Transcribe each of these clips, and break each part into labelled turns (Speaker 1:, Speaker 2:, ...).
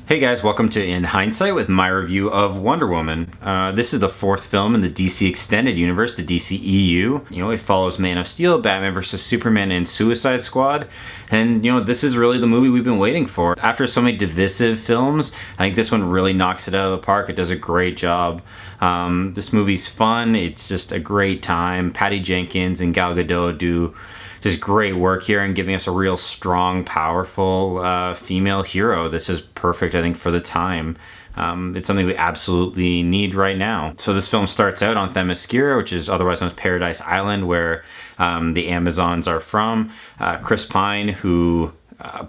Speaker 1: Hey guys, welcome to In Hindsight with my review of Wonder Woman. This is the fourth film in the DC Extended Universe, the DCEU. It follows Man of Steel, Batman vs. Superman, and Suicide Squad. And, this is really the movie we've been waiting for. After so many divisive films, I think this one really knocks it out of the park. It does a great job. This movie's fun. It's just a great time. Patty Jenkins and Gal Gadot do just great work here and giving us a real strong, powerful female hero. This is perfect, I think, for the time. It's something we absolutely need right now. So this film starts out on Themyscira, which is otherwise known as Paradise Island, where the Amazons are from. Chris Pine, who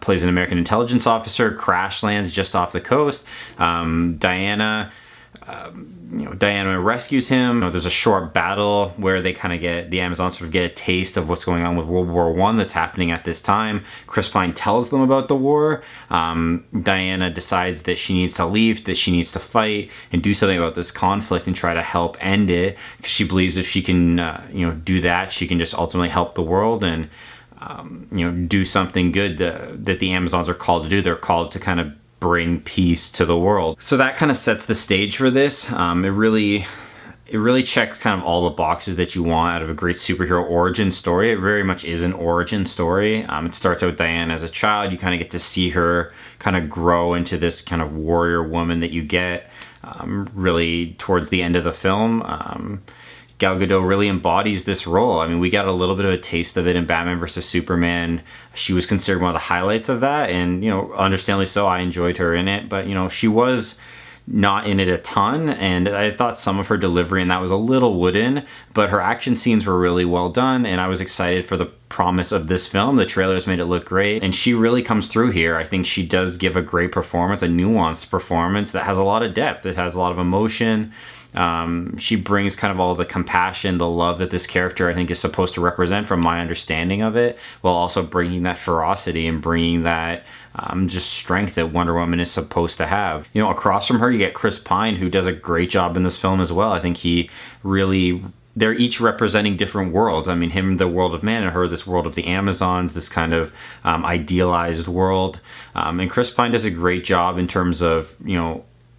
Speaker 1: plays an American intelligence officer, crash lands just off the coast. Diana rescues him. There's a short battle where they kind of get, the Amazons sort of get a taste of what's going on with World War I that's happening at this time. Chris Pine tells them about the war. Diana decides that she needs to leave, that she needs to fight and do something about this conflict and try to help end it, because she believes if she can, do that, she can just ultimately help the world and, do something good that the Amazons are called to do. They're called to kind of bring peace to the world. So that kind of sets the stage for this. It really checks kind of all the boxes that you want out of a great superhero origin story. It very much is an origin story. It starts out with Diana as a child. You kind of get to see her kind of grow into this kind of warrior woman that you get really towards the end of the film. Gal Gadot really embodies this role. I mean, we got a little bit of a taste of it in Batman vs. Superman. She was considered one of the highlights of that, and, understandably so, I enjoyed her in it, but, she was not in it a ton, and I thought some of her delivery in that was a little wooden, but her action scenes were really well done, and I was excited for the promise of this film. The trailers made it look great, and she really comes through here. I think she does give a great performance, a nuanced performance that has a lot of depth. It has a lot of emotion. She brings kind of all the compassion, the love that this character I think is supposed to represent from my understanding of it, while also bringing that ferocity and bringing that just strength that Wonder Woman is supposed to have. Across from her you get Chris Pine, who does a great job in this film as well. I think they're each representing different worlds. I mean, him, the world of man, and her, this world of the Amazons, this kind of idealized world. And Chris Pine does a great job in terms of,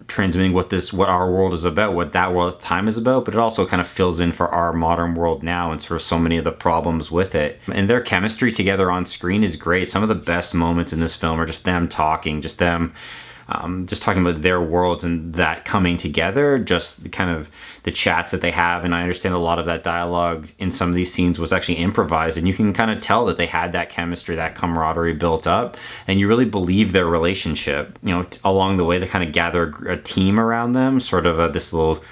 Speaker 1: transmitting what our world is about, what that world at the time is about, but it also kind of fills in for our modern world now and sort of so many of the problems with it. And their chemistry together on screen is great. Some of the best moments in this film are just them talking, just talking about their worlds and that coming together, just the kind of the chats that they have. And I understand a lot of that dialogue in some of these scenes was actually improvised, and you can kind of tell that they had that chemistry, that camaraderie built up, and you really believe their relationship. Along the way they kind of gather a team around them, sort of this little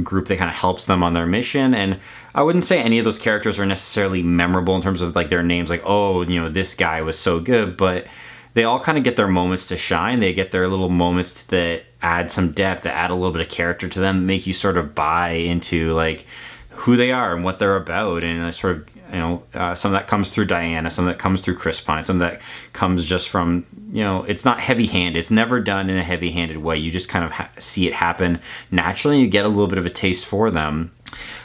Speaker 1: group that kind of helps them on their mission. And I wouldn't say any of those characters are necessarily memorable in terms of like their names, like, oh, this guy was so good, but they all kind of get their moments to shine. They get their little moments that add some depth, that add a little bit of character to them, make you sort of buy into like who they are and what they're about. And some of that comes through Diana, some of that comes through Chris Pine, some of that comes just from, it's not heavy-handed. It's never done in a heavy-handed way. You just kind of see it happen naturally, and you get a little bit of a taste for them.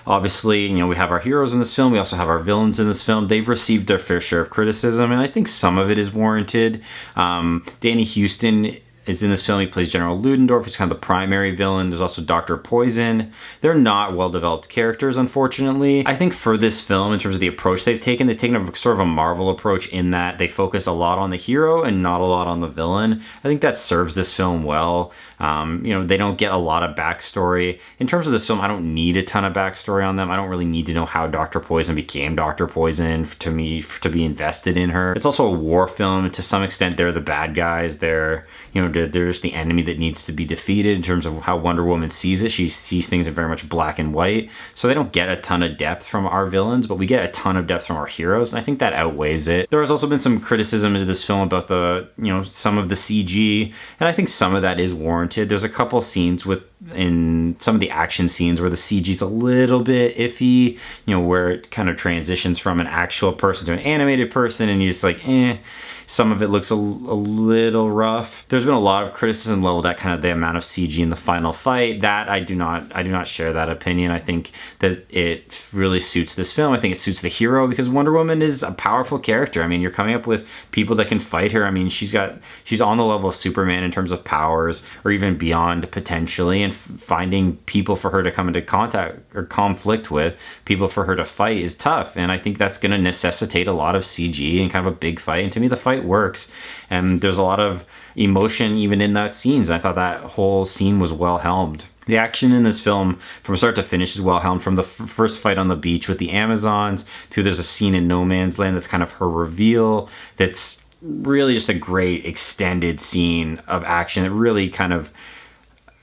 Speaker 1: Obviously, we have our heroes in this film. We also have our villains in this film. They've received their fair share of criticism, and I think some of it is warranted. Danny Huston is in this film. He plays General Ludendorff, who's kind of the primary villain. There's also Dr. Poison. They're not well-developed characters, unfortunately. I think for this film, in terms of the approach they've taken a sort of a Marvel approach in that they focus a lot on the hero and not a lot on the villain. I think that serves this film well. They don't get a lot of backstory. In terms of this film, I don't need a ton of backstory on them. I don't really need to know how Dr. Poison became Dr. Poison to be invested in her. It's also a war film. To some extent, they're the bad guys. They're just the enemy that needs to be defeated in terms of how Wonder Woman sees it. She sees things in very much black and white. So they don't get a ton of depth from our villains, but we get a ton of depth from our heroes. And I think that outweighs it. There has also been some criticism into this film about some of the CG. And I think some of that is warranted. There's a couple scenes in some of the action scenes where the CG's a little bit iffy, where it kind of transitions from an actual person to an animated person, and you're just like, Some of it looks a little rough. There's been a lot of criticism leveled at kind of the amount of CG in the final fight. That I do not share that opinion. I think that it really suits this film. I think it suits the hero, because Wonder Woman is a powerful character. I mean, you're coming up with people that can fight her. I mean, she's on the level of Superman in terms of powers, or even beyond potentially, and finding people for her to come into contact or conflict with, people for her to fight, is tough. And I think that's going to necessitate a lot of CG and kind of a big fight. And to me, the fight works, and there's a lot of emotion even in that scenes. I thought that whole scene was well helmed. The action in this film from start to finish is well helmed, from the first fight on the beach with the Amazons to there's a scene in No Man's Land that's kind of her reveal, that's really just a great extended scene of action that really kind of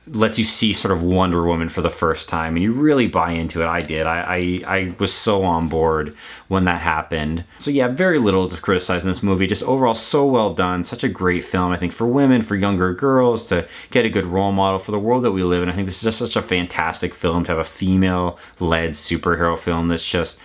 Speaker 1: lets you see sort of Wonder Woman for the first time, and you really buy into it. I did. I was so on board when that happened. So yeah, very little to criticize in this movie. Just overall so well done. Such a great film, I think, for women, for younger girls, to get a good role model for the world that we live in. I think this is just such a fantastic film to have a female-led superhero film that's just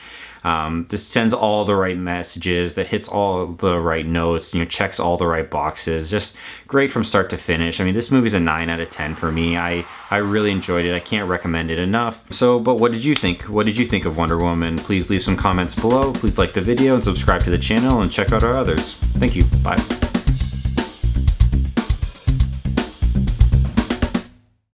Speaker 1: this sends all the right messages, that hits all the right notes, checks all the right boxes. Just great from start to finish. I mean, this movie's a 9 out of 10 for me. I really enjoyed it. I can't recommend it enough. So, but what did you think? What did you think of Wonder Woman? Please leave some comments below. Please like the video and subscribe to the channel, and check out our others. Thank you. Bye.